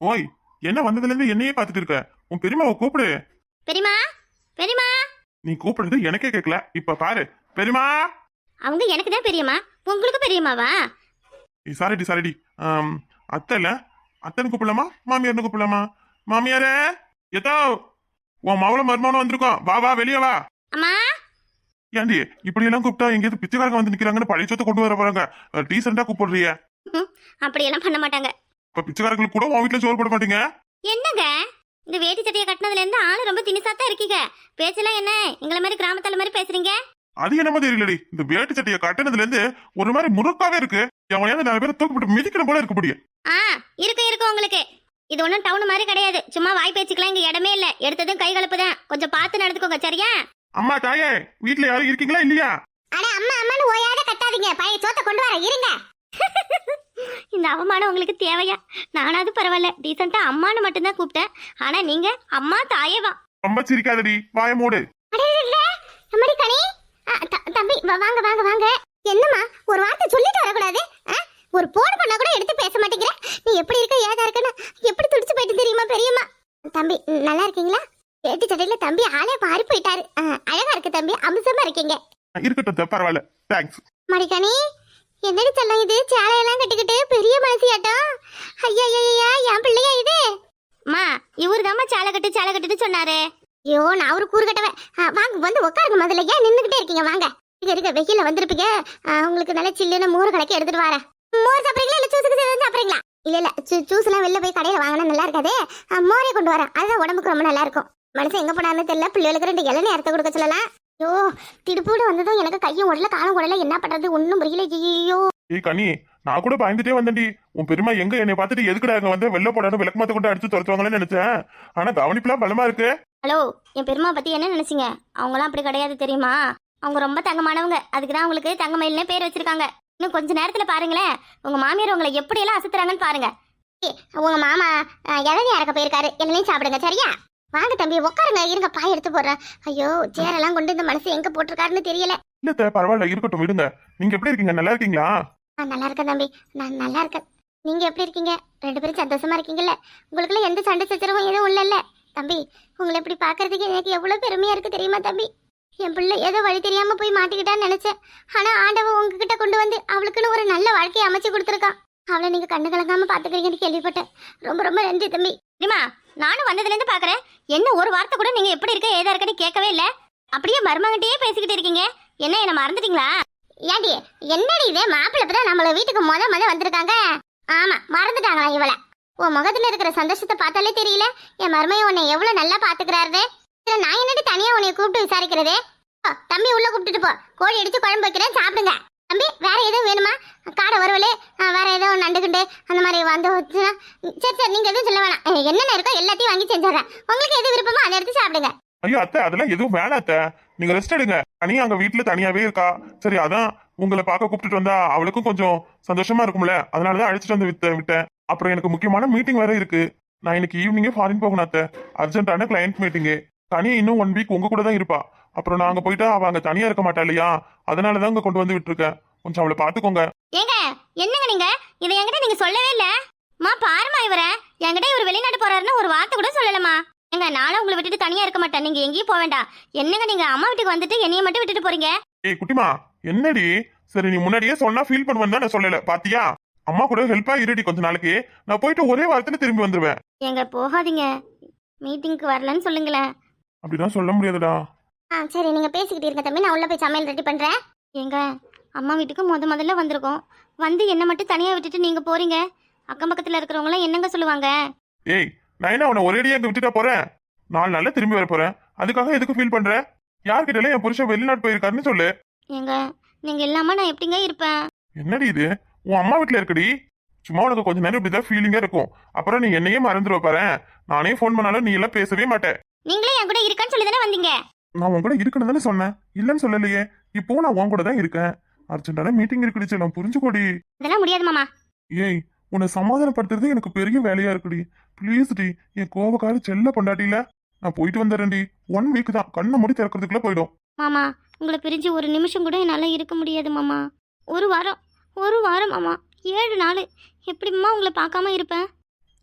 ஓய், என்ன வந்ததுல இருந்து என்னையே பாத்துட்டு இருக்க? உன் பெரியம்மாவை கூப்பிடு. பெரியமா, பெரியமா. நீ கூப்பிடுறது எனக்கே கேட்கல. இப்ப பாரு. பெரியம்மா. அவங்க எனக்கு தான் பெரியம்மா, உங்களுக்கு பெரியம்மாவா? சாரிடி. அத்தை இல்ல. அத்தனை கூப்பிடலாமா மாமியார்னு கூப்பிடலாமா? மாமியாரே, ஏதோ உன் மவள மருமகனும் வந்திருக்கோம். வா வா, வெளியே வா. அம்மா. ஏண்டி இப்படி எல்லாம் கூப்பிட்டா எங்கேயாவது பிச்சைக்காரங்க வந்து நிக்கிறாங்கன்னு பழைய சொத்தை கொண்டு வர போறாங்க. டீசெண்டா கூப்பிடுறிய? அப்படியெல்லாம் பண்ண மாட்டாங்க. இப்ப பிச்சைக்காரங்களுக்கு கூட உன் வீட்டுல சோறு போட மாட்டீங்க. என்னங்க இந்த வேட்டி சட்டையை கட்டினதுல இருந்து ஆளு ரொம்ப திணிசாத்தான் இருக்கீங்க. பேச்செல்லாம் என்ன எங்களை மாதிரி கிராமத்தால மாதிரி பேசுறீங்க? அது என்னமோ தெரியலடி, இந்த வேட்டு சட்டையை கட்டினதுல இருந்து ஒரு மாதிரி முறுக்காவே இருக்கு. எவனையாவது 4 பேரை தூக்கிட்டு மிதிக்கணும் போல இருக்க முடியும். இருக்கு உங்களுக்கு. இது ஒன்றும் டவுன் மாதிரி கிடையாது. சும்மா வாய் பேச்சுக்கலாம் இங்க இடமே இல்ல. எடுத்ததும் கை கலப்புதான். கொஞ்சம் பார்த்து நடந்துக்கோங்க, சரியா? அம்மா தாயே, வீட்டுல யாரும் இருக்கீங்களா இல்லையா? அட அம்மா அம்மான்னு ஓயாத கத்தாதீங்க. பழைய சோத்தை கொண்டு வர இருங்க. இந்த அவமானம் உங்களுக்கு தேவையா? நானாவது பரவாயில்ல, டீசெண்டா அம்மான்னு மட்டும்தான் கூப்பிட்டேன். ஆனா நீங்க அம்மா தாயேவா? ரொம்ப சிரிக்காதடி, வாய மூடு. தம்பி வாங்க வாங்க வாங்க. என்னம்மா ஒரு வார்த்தை சொல்லிட்டு வரக்கூடாது? ஒரு போன் பண்ணா கூட எடுத்து பேச மாட்டேங்கிற. நீ எப்படி இருக்க, ஏதா இருக்கன்னு எப்படி துடிச்சு போயிட்டு தெரியுமா பெரியம்மா? தம்பி நல்லா இருக்கீங்களா? வேட்டி சட்டையில தம்பி ஆளே மாறி போயிட்டாரு. அழகா இருக்கு தம்பி, அம்சமா இருக்கீங்க. இருக்கட்டும், பரவாயில்ல, தேங்க்ஸ். மடிக்கணி, என்னடி சொல்லும் இது? சேலையெல்லாம் கட்டிக்கிட்டு பெரிய மனசியாட்டம். ஐயா என் பிள்ளையா இது? மா, இவரு தாம்மா சேலை கட்டுன்னு சொன்னாரு. ஐயோ, நான் அவரு கூறு கட்டவன். வாங்க வந்து உட்காருங்க. முதல்ல ஏன் நின்றுகிட்டே இருக்கீங்க? வாங்க. இருக்க வெயில வந்திருப்பீங்க. உங்களுக்கு நல்ல சில்லுன்னு மோர் கலக்கி எடுத்துட்டு வரேன். மோர் சாப்பிடுறீங்களா இல்ல ஜூஸுக்கு சாப்பிடுறீங்களா? இல்ல ஜூஸ் எல்லாம் வெளில போய் கடையில வாங்கினா நல்லா இருக்காது. மோரே கொண்டு வரேன், அதுதான் உடம்புக்கு ரொம்ப நல்லா இருக்கும். மனுஷன் எங்க போனான்னு தெரியல. பிள்ளைகளுக்கு 2 இளநீ அறுத்து கொடுக்க சொல்லலாம். ஐயோ, திடுப்பூட வந்ததும் எனக்கு கையும் உடல காலம் உடல. என்ன பண்றது ஒன்னும் புரியல. ஐயோ ஏய் கனி, நான் கூட பயந்துட்டே வந்தேன்டி. உன் பெரியமா எங்க என்னை பார்த்துட்டு எதுக்குடா அங்க வந்து வெளில போடான்னு விளக்கமாத்த கொண்டு அடிச்சு துரத்துவாங்கன்னு நினைச்சேன். ஆனா கவனிப்புலாம் பலமா இருக்கு. ஹலோ, என் பெருமா பத்தி என்ன நினைச்சீங்க? அவங்களாம் அப்படி கிடையாது தெரியுமா? அவங்க ரொம்ப தங்கமானவங்க. அதுக்குதான் அவங்களுக்கு தங்கமயில்னே பேர் வச்சிருக்காங்க. இன்னும் கொஞ்ச நேரத்துல பாருங்களேன், உங்க மாமியார் உங்களை எப்படி எல்லாம் அசத்துறாங்கன்னு பாருங்க. உங்க மாமா இளநீ அறக்க போயிருக்காரு. இளநீ சாப்பிடுங்க, சரியா? வாங்க தம்பி உட்காருங்க. இருங்க, பாய் எடுத்து போடுறேன். ஐயோ, சேரெல்லாம் கொண்டு இந்த மனசு எங்க போட்டிருக்காருன்னு தெரியல. இல்ல பரவாயில்ல, இருக்கட்டும், விடுங்க. நீங்க எப்படி இருக்கீங்க? நல்லா இருக்கீங்களா? நல்லா இருக்கேன் தம்பி, நான் நல்லா இருக்கேன். நீங்க எப்படி இருக்கீங்க? 2 பேரும் சந்தோஷமா இருக்கீங்கல்ல? உங்களுக்குள்ள எந்த சண்டை சச்சரவும் எதுவும் இல்லைல்ல? தம்பி, உங்களை இப்படி பாக்குறதுக்கு எனக்கு எவ்வளவு பெருமையா இருக்கு தெரியுமா தம்பி? என் பிள்ளை ஏதோ வழி தெரியாம போய் மாட்டிக்கிட்டான்னு நினைச்சேன். ஆனா ஆண்டவன் உங்ககிட்ட கொண்டு வந்து அவளுக்குன்னு ஒரு நல்ல வாழ்க்கையை அமைச்சு கொடுத்துருக்கான். அவளை நீங்க கண்ணு கலங்காம பாத்துக்கிறீங்கன்னு கேள்விப்பட்டேன். ரொம்ப ரொம்ப நன்றி தம்பி. தெரியுமா, நானும் வந்ததுல இருந்து பாக்குறேன். என்ன ஒரு வார்த்தை கூட நீங்க எப்படி இருக்க ஏதா இருக்கன்னு கேட்கவே இல்ல. அப்படியே மருமகிட்டே பேசிக்கிட்டு இருக்கீங்க. என்ன மறந்துட்டீங்களா? ஏண்டி என்னடி இது? மாப்பிள்ளை தான் நம்மள வீட்டுக்கு முத வந்திருக்காங்க. ஆமா, மறந்துட்டாங்களா இவள? உன் முகத்துல இருக்கிற சந்தோஷத்தை பார்த்தாலே தெரியல. என் மருமைய உன்னை எவ்வளவு நல்லா பாத்துக்கிறாரு. இதுல நான் என்னடி தனியா உன்னை கூப்பிட்டு விசாரிக்கிறது? தம்பி உள்ள கூப்பிட்டுட்டு போ. கோழி அடிச்சு குழம்பு வைக்கிறேன், சாப்பிடுங்க. தம்பி வேற எதுவும் வேணுமா? காடை வறுவலே, வேற எதுவும் நண்டுகுண்டு அந்த மாதிரி வந்து வச்சுனா சரி நீங்க எதுவும் சொல்ல வேணாம். என்னென்ன இருக்கோ எல்லாத்தையும் வாங்கி செஞ்சிடறேன். உங்களுக்கு எது விருப்பமோ அதை எடுத்து சாப்பிடுங்க. ஐயோ அத்தை, அதெல்லாம் எதுவும் வேணாம் அத்தை. நீங்க ரெஸ்ட் எடுங்க. தனியா அங்க வீட்டுல தனியாவே இருக்கா. சரி, அதான் உங்களை பார்க்க கூப்பிட்டுட்டு வந்தா அவளுக்கும் கொஞ்சம் சந்தோஷமா இருக்கும்ல. அதனாலதான் அழைச்சிட்டு வந்து விட்டேன். அப்புறம் எனக்கு முக்கியமான மீட்டிங் வேற இருக்கு. நான் இன்னைக்கு ஈவினிங்கே ஃபாரின் போகணும் அத்தை. அர்ஜென்டான கிளையண்ட் மீட்டிங்கு. தனியா இன்னும் 1 வீக் உங்க கூட தான் இருப்பா. அப்புறம் நான் அங்க போயிட்டா அவ அங்க தனியா இருக்க மாட்டா இல்லையா? அதனாலதான் அங்க கொண்டு வந்து விட்டுருக்கேன். கொஞ்சம் அவளை பாத்துக்கோங்க. ஏங்க என்னங்க நீங்க இதை என்கிட்ட நீங்க சொல்லவே இல்ல. மா பாருமா, இவரை என்கிட்ட இவர் வெளிநாட்டு போறாருன்னு ஒரு வார்த்தை கூட சொல்லலமா. எங்க நானும் உங்களை விட்டுட்டு தனியா இருக்க மாட்டேன். நீங்க எங்கேயும் போக வேண்டாம். என்னங்க நீங்க அம்மா வீட்டுக்கு வந்துட்டு என்னைய மட்டும் விட்டுட்டு போறீங்க? ஏய் குட்டிமா, என்னடி? சரி, நீ முன்னாடியே சொன்னா ஃபீல் பண்ணுவேன்னு தான் நான் சொல்லல. பாத்தியா, அம்மா கூட ஹெல்ப்பா இருடி கொஞ்ச நாளைக்கு. நான் போயிட்டு ஒரே வாரத்துல திரும்பி வந்துருவேன். எங்க போகாதீங்க, மீட்டிங்க்கு வரலன்னு சொல்லுங்களேன். அப்படிதான் சொல்ல முடியாதுடா. சரி நீங்க பேசிக்கிட்டு இருங்க தம்பி, நான் உள்ள போய் சமையல் ரெடி பண்றேன். எங்க அம்மா வீட்டுக்கு முதல்ல வந்திருக்கோம். வந்து என்ன மட்டும் தனியா விட்டுட்டு நீங்க போறீங்க. அக்கம் பக்கத்துல இருக்கிறவங்க எல்லாம் என்னங்க சொல்லுவாங்க? ஏய், நான் என்ன அவனை ஒரேடியா அங்க விட்டுட்டா போறேன்? 4 நாள்ல திரும்பி வர போறேன். அதுக்காக எதுக்கு ஃபீல் பண்ற? யார்கிட்ட என் புருஷன் வெளிநாட்டு போயிருக்காருன்னு சொல்லு. ஏங்க நீங்க இல்லாம நான் எப்படிங்க இருப்பேன்? என்னடி இது? உன் அம்மா வீட்டுல இருக்குடி. சும்மா உனக்கு கொஞ்ச நேரம் இப்படிதான் ஃபீலிங்கா இருக்கும். அப்புறம் நீ என்னையே மறந்துடுவ பாரு. நானே போன் பண்ணாலும் நீ எல்லாம் பேசவே மாட்டேன். நீங்களே என் கூட இருக்கன்னு சொல்லி தானே வந்தீங்க. நான் உன் கூட இருக்கணும் தானே சொன்னேன், இல்லன்னு சொல்லலையே. இப்போ நான் உன் கூட தான் இருக்கேன். அர்ஜென்டான மீட்டிங் இருக்குடிச்சு, நான் புரிஞ்சுக்கோடி. அதெல்லாம் முடியாது மாமா. ஏய், உன்னை சமாதானப்படுத்துறது எனக்கு பெரிய வேலையா இருக்குடி. ப்ளீஸ் டி, என் கோபக்கார செல்ல பொண்டாட்டில. நான் போயிட்டு வந்துடுறேன்டி. 1 வீக் தான், கண்ணை மூடி திறக்கிறதுக்குள்ள போயிடும். மாமா, உங்களை பிரிஞ்சு ஒரு நிமிஷம் கூட என்னால இருக்க முடியாது மாமா. ஒரு வாரம் மாமா, 7 நாள் எப்படிம்மா உங்களை பார்க்காம இருப்பேன்?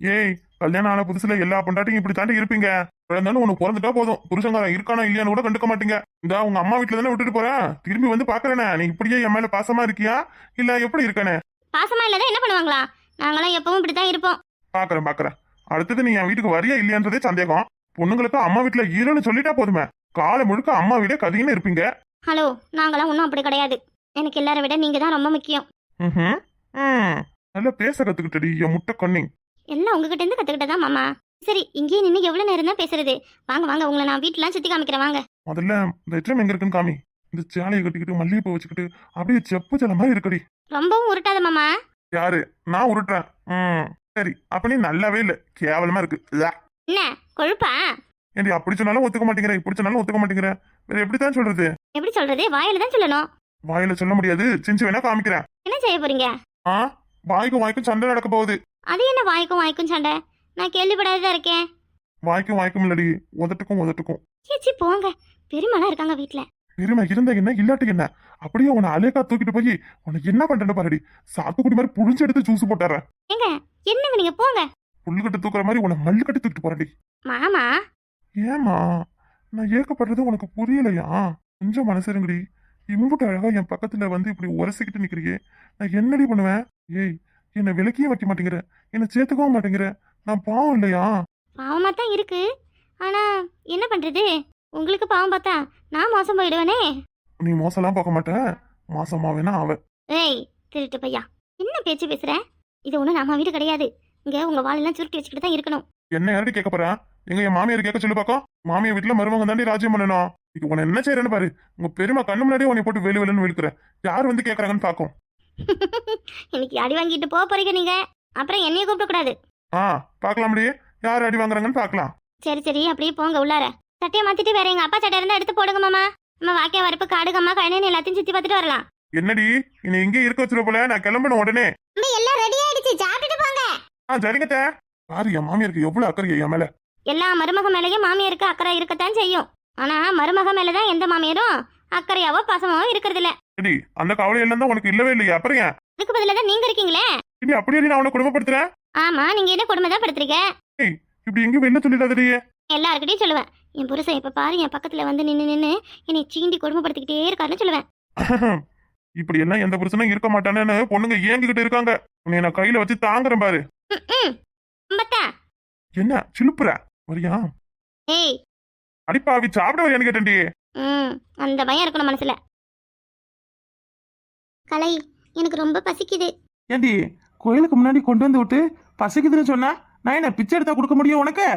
ஏய், கல்யாணம் ஆன புதுசுல எல்லா பொண்டாட்டியும் இப்படி தாண்டி இருப்பீங்க. இருந்தாலும் உனக்கு பிறந்துட்டா போதும், புருஷங்காரன் இருக்கானா இல்லையான்னு கூட கண்டுக்க மாட்டீங்க. இந்த உங்க அம்மா வீட்டுல தானே விட்டுட்டு போறேன், திரும்பி வந்து பாக்குறேனே, நீ இப்படியே என் மேல பாசமா இருக்கியா இல்ல எப்படி இருக்கானே? பாசமா இல்லாத என்ன பண்ணுவாங்களா? நாங்களாம் எப்பவும் இப்படித்தான் இருப்போம். பாக்குறேன். அடுத்தது நீ என் வீட்டுக்கு வரியா இல்லையான்றதே சந்தேகம். பொண்ணுங்களுக்கு அம்மா வீட்டுல ஈரன்னு சொல்லிட்டா போதுமே, காலை முழுக்க அம்மா வீடே கதின்னு இருப்பீங்க. ஹலோ, நாங்களாம் ஒன்றும் அப்படி கிடையாது. எனக்கு எல்லாரை விட நீங்க தான் ரொம்ப முக்கியம். நல்லா பேச கத்துக்கிட்டடி என் முட்டை கண்ணி. எல்லாம் உங்ககிட்ட இருந்து கத்துக்கிட்டதா மாமா. சரி, இங்கேயே நின்று எவ்வளவு நேரம் தான் பேசுறது? வாங்க வாங்க, உங்களை நான் வீட்டுலாம் சுத்தி காமிக்கிறேன் வாங்க. முதல்ல இந்த எச்சம் எங்க இருக்குன்னு காமி. இந்த சேலையை கட்டிக்கிட்டு மல்லிகைப்பூ வச்சுக்கிட்டு அப்படியே செப்பு சில மாதிரி இருக்கடி. ரொம்பவும் உருட்டாத மாமா. யாரு? நான் உருட்டுறேன். சரி, அப்ப நீ நல்லாவே இல்ல, கேவலமா இருக்கு. என்ன கொழுப்பா? ஏண்டி அப்படி சொன்னாலும் ஒத்துக்க மாட்டேங்கிற, இப்படி சொன்னாலும் ஒத்துக்க மாட்டேங்கிற, வேற எப்படித்தான் சொல்றது? எப்படி சொல்றது? வாயில தான் சொல்லணும். வாயில சொல்ல முடியாது, செஞ்சு வேணா காமிக்கிறேன். என்ன செய்ய போறீங்க? வாய்க்கும் சண்டை நடக்க போகுது. அது என்ன வாய்க்கும் சண்டை? நான் கேள்விப்படாததா இருக்கேன். வாய்க்கும் இல்லடி, உதட்டுக்கும். சேச்சி போங்க, பெருமாளா இருக்காங்க வீட்டுல. பெருமை இருந்த என்ன இல்லாட்டி என்ன, அப்படியே உன்னை அலேக்கா தூக்கிட்டு போய் உனக்கு என்ன பண்றேன்னு பாருடி, சாத்துக்குடி மாதிரி புழிஞ்சு எடுத்து ஜூஸ் போட்டுற. ஏங்க என்னங்க நீங்க போங்க. புல்லுக்கட்டு தூக்குற மாதிரி உன்னை மல்லு கட்டி தூக்கிட்டு போறடி. மாமா ஏமா நான் ஏக்கப்படுறது உனக்கு புரியலையா? கொஞ்சம் மனசுருங்கடி. இம்புட்டு அழகா என் பக்கத்துல வந்து இப்படி உரசிக்கிட்டு நிக்கிறியே, நான் என்னடி பண்ணுவேன்? ஏய், என்னை விலக்கியும் வைக்க மாட்டேங்கிற, என்னை சேர்த்துக்கவும் மாட்டேங்கிற, நான் பாவம் இல்லையா? பாவமா தான் இருக்கு, ஆனா என்ன பண்றது? உங்களுக்கு பாவம் பார்த்தா நான் மோசம் போயிடுவேனே. நீ மோசம்லாம் பார்க்க மாட்டேன், மாசமாவேனா அவ. ஏய் திருட்டு பையா, என்ன பேச்சு பேசுற? இது ஒண்ணு நம்ம வீடு கிடையாது. இங்க உங்க வாளெல்லாம் சுருட்டி வச்சுக்கிட்டு தான் இருக்கணும். என்ன யாரடி கேட்க போறேன்? எங்க என் மாமியார் கேட்க சொல்லு பாக்கோ. மாமியார் வீட்டுல மருமகன் தாண்டி ராஜ்யம் பண்ணணும். இது உன்னை என்ன செய்யறேன்னு பாரு, உங்க பெருமை கண்ணு முன்னாடியே உன்னை போட்டு வெளுன்னு விழுக்கிற. யார் வந்து கேக்குறாங்கன்னு பாக்கும். இன்னைக்கு அடி வாங்கிட்டு போக போறீங்க நீங்க, அப்புறம் என்னைய கூப்பிட கூடாது. பாக்கலாம் முடியே, யார் அடி வாங்குறாங்கன்னு பாக்கலாம். சரி அப்படியே போங்க உள்ளார. சட்டையை மாத்திட்டு வேற எங்க அப்பா சட்டை இருந்தா எடுத்து போடுங்க மாமா. நம்ம வாக்கியா வரப்பு காடுகம்மா கழனி எல்லாத்தையும் சுத்தி பார்த்துட்டு வரலாம். என்னடி இனி இங்கே இருக்க வச்சுட போல, நான் கிளம்பணும் உடனே. எல்லாம் ரெடி ஆயிடுச்சு, சாப்பிட்டுட்டு போங்க. சரிங்கத்த. பாரு என் மாமியாருக்கு எவ்வளவு அக்கறை என் மேல. எல்லா மருமக மேலயும் மாமியாருக்கு அக்கறை இருக்கத்தான் செய்யும். ஆனா மருமக மேலதான் எந்த மாமியாரும் அக்கறையாவோ பாசமாவோ இருக்கிறது இல்ல. அந்த கவலை எல்லாம் தான் உனக்கு இல்லவே இல்லையா? அப்புறம் ஏன் அதுக்கு பதிலா தான் நீங்க இருக்கீங்களே. இனி அப்படியே நான் உன்னை குடும்பப்படுத்துறேன். ஆமா, நீங்க என்ன குடும்பம் தான் படுத்துறீங்க. இப்படி எங்க வெளில சொல்லிடாதடியே. எல்லாருக்கிட்டையும் சொல்லுவேன், என் புருஷன் இப்ப பாரு என் பக்கத்துல வந்து நின்னு என்னை சீண்டி கொடுமைப்படுத்திக்கிட்டே இருக்காருன்னு சொல்லுவேன். இப்படி எல்லாம் எந்த புருஷனும் இருக்க மாட்டானேன்னு பொண்ணுங்க ஏங்கிக்கிட்டு இருக்காங்க. உன்னை நான் கையில வச்சு தாங்குறேன் பாரு. என்ன சிலுப்புற வரியா? ஏய் அடிப்பாவி, சாப்பிட வரியான்னு கேட்டேன்டி. அந்த பயம் இருக்கணும் மனசுல. கலை, எனக்கு ரொம்ப பசிக்குது. ஏண்டி கோயிலுக்கு முன்னாடி கொண்டு வந்து விட்டு பசிக்குதுன்னு சொன்னா நான் என்ன பிச்சை எடுத்தா கொடுக்க முடியும் உனக்கு?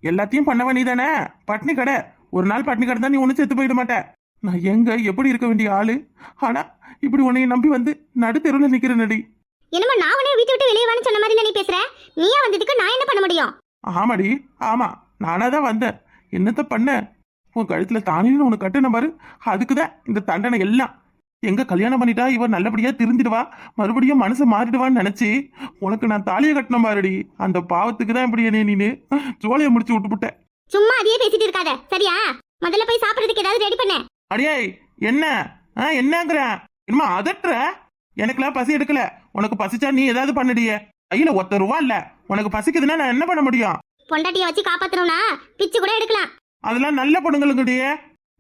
எல்லாத்தையும் பண்ண வேண்டியதானே. பட்னி கடை, ஒரு நாள் பட்னி கடை தான் நீ ஒண்ணு செத்து போயிட மாட்டேன். நான் எங்க எப்படி இருக்க வேண்டிய ஆளு, ஆனா இப்படி உன்னைய நம்பி வந்து நடுத்தெருவில் நிக்கிறேன் நடி. என்னமா நான் உன்னை வீட்டை விட்டு வெளியே வான்னு சொன்ன மாதிரி நீ பேசுற? நீயா வந்ததுக்கு நான் என்ன பண்ண முடியும்? ஆமாடி ஆமா, நானா தான் வந்தேன். என்னத்த பண்ண? உன் கழுத்துல தானின்னு உனக்கு கட்டுன பாரு, அதுக்குதான் இந்த தண்டனை எல்லாம். எங்க கல்யாணம் பண்ணிட்டா இவன் நல்லபடியா திருந்திடுவா, மறுபடியும் மனசு மாறிடுவான்னு நினைச்சு உனக்கு நான் தாலியை கட்டின பாருடி. அந்த பாவத்துக்கு தான் இப்படி என்ன நீனு ஜோலியை முடிச்சு விட்டுப்புட்ட. சும்மா அதையே பேசிட்டு இருக்காத சரியா? முதல்ல போய் சாப்பிடுறதுக்கு ஏதாவது ரெடி பண்ண. அடியே என்ன என்னங்கிற என்னமா அதட்டுற? எனக்குலாம் பசி எடுக்கல, உனக்கு பசிச்சா நீ ஏதாவது பண்ணடியே. கையில ஒத்த ரூபா இல்ல, உனக்கு பசிக்குதுன்னா நான் என்ன பண்ண முடியும்? பொண்டாட்டிய வச்சு காப்பாத்தணும்னா பிச்சு கூட எடுக்கலாம். அதெல்லாம் நல்ல பொண்ணுங்களுக்குடியே,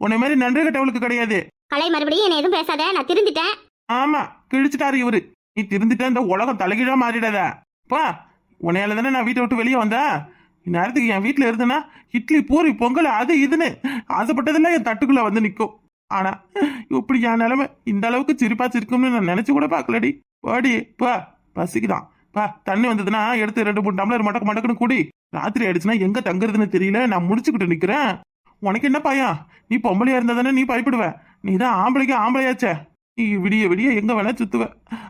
உன்னை மாதிரி நன்றி கட்டவளுக்கு கிடையாது. கலை, மறுபடியும் என்ன எதுவும் பேசாத, நான் திருந்திட்டேன். ஆமா, கிழிச்சிட்டாரு இவரு. நீ திருந்திட்ட இந்த உலகம் தலைகீழா மாறிடாத. பா, உன்னையால தானே நான் வீட்டை விட்டு வெளியே வந்தேன். இந்நேரத்துக்கு என் வீட்டுல இருந்தேன்னா இட்லி பூரி பொங்கல் அது இதுன்னு ஆசைப்பட்டதெல்லாம் என் தட்டுக்குள்ள வந்து நிற்கும். ஆனா இப்படி என் நிலைமை இந்த அளவுக்கு சிரிப்பா சிரிக்கும்னு நான் நினைச்சு கூட பாக்கலடி. பாடி பா, பசிக்குதான் பா. தண்ணி வந்ததுன்னா எடுத்து 2-3 டம்ளர் மடக்குன்னு கூடி. ராத்திரி ஆயிடுச்சுன்னா எங்க தங்குறதுன்னு தெரியல, நான் முடிச்சுக்கிட்டு நிக்கிறேன். உனக்கு என்ன பையன்? நீ பொம்பளையா இருந்தா தானே நீ பயப்படுவ. நீ தான் ஆம்பளைக்கு ஆம்பளையாச்சே, நீ விடிய விடிய எங்க வேணா சுத்துவ.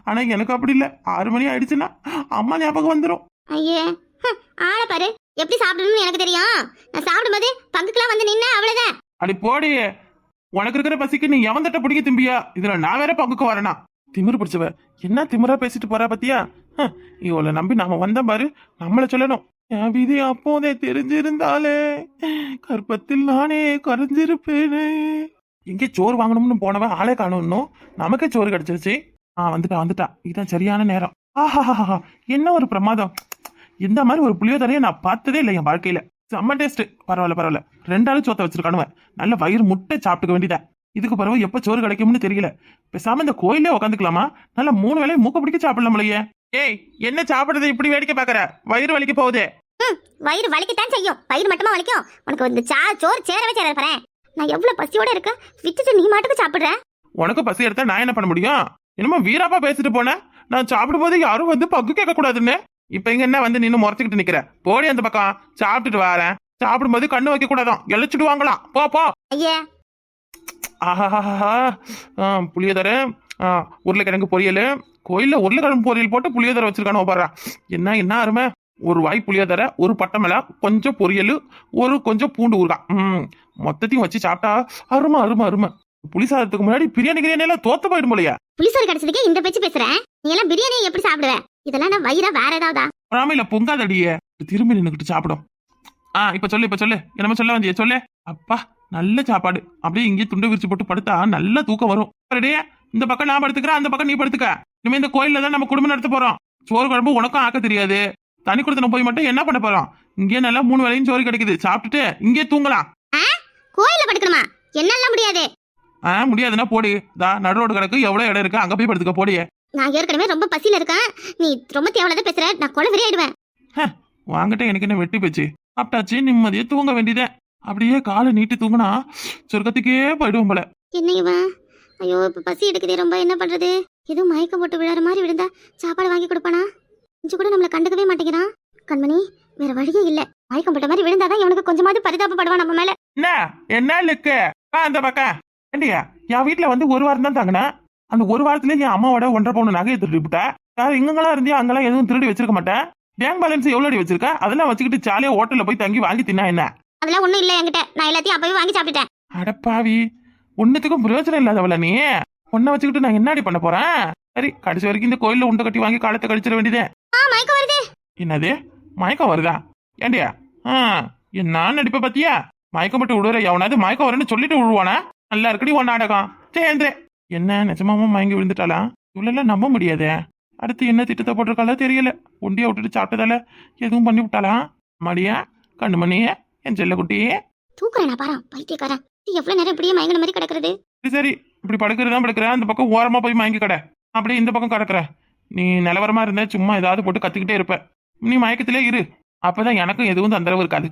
ஆனா எனக்கு அப்படி இல்ல, 6 மணி ஆயிடுச்சுன்னா அம்மா ஞாபகம் வந்துடும். ஐயே ஆள பாரு, எப்படி சாப்பிடணும்னு எனக்கு தெரியும். நான் சாப்பிடும்போது பங்குக்கெல்லாம் வந்து நின்ன அவ்வளவுதான். அப்படி போடி, உனக்கு இருக்கிற பசிக்கு நீ எவன் தட்ட பிடிக்க திம்பியா? இதுல நான் வேற பங்குக்கு வரேனா? திமிரு பிடிச்சவ என்ன திமிரா பேசிட்டு போறா பத்தியா? இவளை நம்பி நாம வந்த பாரு, நம்மள சொல்லணும். என் விதி அப்போதே தெரிஞ்சிருந்தாலே கற்பத்தில் நானே கரைஞ்சிருப்பேனே. எங்கே சோறு வாங்கணும்னு போனவன் ஆளே காணும், நமக்கே சோறு கிடைச்சிருச்சு. வந்துட்டா, இதுதான் சரியான நேரம். ஆஹாஹா, என்ன ஒரு பிரமாதம். இந்த மாதிரி ஒரு புளியோதரையை நான் பார்த்ததே இல்லை என் வாழ்க்கையில. செம்ம டேஸ்ட். பரவாயில்ல பரவாயில்ல. 2 ஆளு சோத்த வச்சிருக்கானுவ. நல்ல வயிறு முட்டை சாப்பிட்டுக்க வேண்டியதா. இதுக்கு பிறகு எப்ப சோறு கிடைக்கும்னு தெரியல. பேசாம இந்த கோயிலே உட்காந்துக்கலாமா? நல்லா 3 வேளையும் மூக்க பிடிக்க சாப்பிடலாம்லையே. ஏய், என்ன சாப்பிடுறது இப்படி வேடிக்கை பாக்குற? வயிறு வலிக்க போகுது. வயிறு வலிக்கத்தான் செய்யும். வயிறு மட்டுமா வலிக்கும்? உனக்கு இந்த சோறு சேரவே சேர பாறேன். நான் எவ்வளவு பசியோட இருக்கேன், விட்டுட்டு நீ மாட்டுக்கு சாப்பிடுற. உனக்கு பசி எடுத்தா நான் என்ன பண்ண முடியும்? என்னமோ வீராப்பா பேசிட்டு போனேன். நான் சாப்பிடும் போது யாரும் வந்து பங்கு கேட்க கூடாதுன்னு. இப்ப இங்க என்ன வந்து நின்னு முறைச்சுக்கிட்டு நிக்கிற? போடி அந்த பக்கம். சாப்பிட்டுட்டு வரேன். சாப்பிடும்போது கண்ணு வைக்க கூடாதான், எழிச்சிடுவாங்களாம். போ போ. ஐயே, ஆஹாஹாஹா. புளியோதரை, உருளைக்கிழங்கு பொரியல். கோயில்ல உருளைக்கிழங்கு பொரியல் போட்டு புளியோதரை வச்சிருக்கானோ பாரு. என்ன என்ன அருமை. ஒரு வாய் புளியோதரை, ஒரு பட்டை மிளகா, கொஞ்சம் பொரியல், கொஞ்சம் பூண்டு ஊறுகாய். மொத்தத்தையும் வச்சு சாப்பிட்டா அருமை அருமை அருமை. புளி சாதத்துக்கு முன்னாடி பிரியாணி கிரியாணி எல்லாம் தோத்து போயிடும் போலயா. புளிசோறு கிடைச்சதுக்கே இந்த பேச்சு பேசுறேன். நீ எல்லாம் பிரியாணியை எப்படி சாப்பிடுவ? இதெல்லாம் நான் வயிறா வேற ஏதாவதா? ராமையில பொங்காதடியே. திரும்பி நின்னுக்கிட்டு சாப்பிடும். இப்ப சொல்லு. என்னமோ சொல்ல வந்திய சொல்லு. அப்பா, நல்ல சாப்பாடு. அப்படியே இங்கே துண்டு விரிச்சு போட்டு படுத்தா நல்ல தூக்கம் வரும். இந்த பக்கம் நான் படுத்துக்கிறேன், அந்த பக்கம் நீ படுத்துக்க. இனிமே இந்த கோயில்ல தான் நம்ம குடும்பம் நடத்த போறோம். சோறு குழம்பு உனக்கும் ஆக்க தெரியாது. தனி கொடுத்தன போய் மட்டும் என்ன பண்ண போறோம்? இங்கே நல்லா 3 வேளையும் சோறு கிடைக்குது. சாப்பிட்டுட்டு இங்கே தூங்கலாம். கோயில்ல படுக்கணுமா? என்னெல்லாம் முடியாது. முடியாதுன்னா போடி. நடு ரோடு கிடக்கு, எவ்வளவு இடம் இருக்கு, அங்க போய் படுத்துக்க போடியே. நான் ஏற்கனவே ரொம்ப பசியில இருக்கேன். நீ ரொம்ப தேவலதான் பேசுற. நான் கொலை வெறி ஆயிடுவேன். வாங்கிட்ட எனக்கு என்ன வெட்டி போச்சு. சாப்பிட்டாச்சு, நிம்மதியே தூங்க வேண்டியதே. அப்படியே காலை நீட்டி தூங்கினா சொர்க்கத்துக்கே போயிடுவோம் போல. என்ன இவன்? ஐயோ, இப்ப பசி எடுக்குதே ரொம்ப. என்ன பண்றது? எதுவும் மயக்கம் போட்டு விழற மாதிரி விழுந்தா சாப்பாடு வாங்கி கொடுப்பானா? கொஞ்சம் கூட நம்மள கண்டுக்கவே மாட்டேங்கிறான். கண்மணி, வேற வழியே இல்ல. மயக்கம் போட்ட மாதிரி விழுந்தாதான் இவனுக்கு கொஞ்சமாவது பரிதாபப்படுவான் நம்ம மேல. என்ன லுக்கு? அந்த பக்கம் ஏண்டியா, என் வீட்டுல வந்து 1 வாரம் தான் தாங்கினா. அந்த 1 வாரத்துல என் அம்மாவோட 1.5 பவுன் நகையை திருடி விட்டா. யாரும் இங்கெல்லாம் இருந்தியா அங்கெல்லாம் எதுவும் திருடி வச்சிருக்க மாட்டேன். பேங்க் பேலன்ஸ் எவ்வளவு வச்சிருக்க? அதெல்லாம் வச்சுக்கிட்டு ஜாலியா ஹோட்டல்ல போய் தங்கி வாங்கி தின்னா என்ன? அதெல்லாம் ஒண்ணும் இல்ல என்கிட்ட. நான் எல்லாத்தையும் அப்பவே வாங்கி சாப்பிட்டுட்டேன். அடப்பாவி, ஒன்னுத்துக்கும் பிரயோஜனம் இல்லாதவள நீ. ஒன்ன வச்சுக்கிட்டு நான் என்னடி பண்ண போறேன்? சரி, கடைசி வரைக்கும் இந்த கோயில்ல உண்டை கட்டி வாங்கி காலத்தை கழிச்சிட வேண்டியதே. மயக்கம் வருது. என்னது மயக்கம் வருதா? ஏண்டியா, என்ன நடிப்ப பத்தியா? மயக்கம் போட்டு விடுற எவனாவது மயக்கம் வரும்னு சொல்லிட்டு விழுவானா? நல்லா இருக்கடி உன் நாடகம். சேர்ந்து என்ன நிஜமாமா மயங்கி விழுந்துட்டாளா? இவ்வளவு நம்ப முடியாதே. அடுத்து என்ன திட்டத்தை போட்டிருக்காளோ தெரியல. ஒண்டியா விட்டுட்டு சாப்பிட்டதால எதுவும் பண்ணி விட்டாளா? மடியா, கண்ணுமணியே, என் செல்ல குட்டியே. தூக்குறேன் பாரு, பைத்தியக்காரன். எவ்வளவு நேரம் இப்படியே மயங்கின மாதிரி கிடக்குறது? சரி, இப்படி படுக்கிறதா படுக்கிறேன். அந்த பக்கம் ஓரமா போய் மயங்கி கடை. அப்படியே இந்த பக்கம் கிடக்குற. நீ நிலவரமா இருந்த சும்மா ஏதாவது போட்டு கத்திக்கிட்டே இருப்ப. நீ மயக்கத்திலே இரு. அப்பதான் எனக்கும் எதுவும் தொந்தரவு இருக்காது.